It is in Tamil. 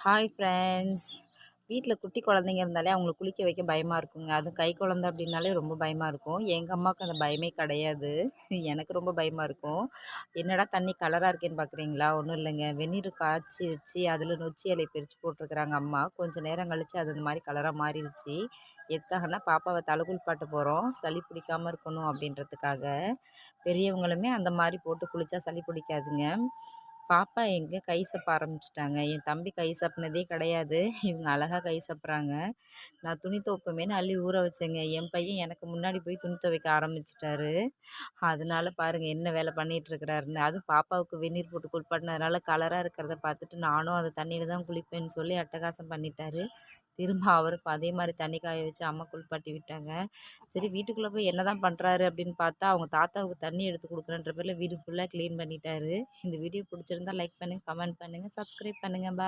Hi friends. வீட்டில் குட்டி குழந்தைங்க இருந்தாலே அவங்கள குளிக்க வைக்க பயமாக இருக்குங்க. அதுவும் கை குழந்த அப்படின்னாலே ரொம்ப பயமாக இருக்கும். எங்கள் அம்மாவுக்கு அந்த பயமே கிடையாது. எனக்கு ரொம்ப பயமாக இருக்கும். என்னடா தண்ணி கலராக இருக்கேன்னு பார்க்குறீங்களா? ஒன்றும் இல்லைங்க. வெந்நீர் காய்ச்சி வச்சு அதில் நொச்சி இலையை பிரித்து போட்டிருக்கிறாங்க அம்மா. கொஞ்சம் நேரம் கழித்து அது இந்த மாதிரி கலராக மாறிடுச்சு. எதுக்காகனா பாப்பாவை தலை குளிப்பாட்ட போகிறோம், சளி பிடிக்காமல் இருக்கணும் அப்படின்றதுக்காக. பெரியவங்களுமே அந்த மாதிரி போட்டு குளித்தா சளி பிடிக்காதுங்க. பாப்பா எங்கே கை சப்ப ஆரம்பிச்சிட்டாங்க. என் தம்பி கை சப்புனதே கிடையாது. இவங்க அழகாக கை சப்புறாங்க. நான் துணி துவைப்பமேன்னு அள்ளி ஊற வச்சேங்க. என் பையன் எனக்கு முன்னாடி போய் துணி துவைக்க ஆரம்பிச்சிட்டாரு. அதனால பாருங்க என்ன வேலை பண்ணிட்டு இருக்கிறாருன்னு. அதுவும் பாப்பாவுக்கு வெந்நீர் போட்டு குளிப்பாட்டினதுனால கலராக இருக்கிறத பார்த்துட்டு நானும் அந்த தண்ணியில் தான் குளிப்பேன்னு சொல்லி அட்டகாசம் பண்ணிட்டாரு. திரும்ப அவருக்கும் அதே மாதிரி தண்ணி காய வச்சு அம்மா குளிப்பாட்டி விட்டாங்க. சரி வீட்டுக்குள்ளே போய் என்ன தான் பண்ணுறாரு அப்படின்னு பார்த்தா அவங்க தாத்தாவுக்கு தண்ணி எடுத்து கொடுக்குறன்ற பேரில் வீடு ஃபுல்லாக க்ளீன் பண்ணிட்டாரு. இந்த வீடியோ பிடிச்சிருந்தா லைக் பண்ணுங்கள், கமெண்ட் பண்ணுங்கள், சப்ஸ்கிரைப் பண்ணுங்கள். பாய்.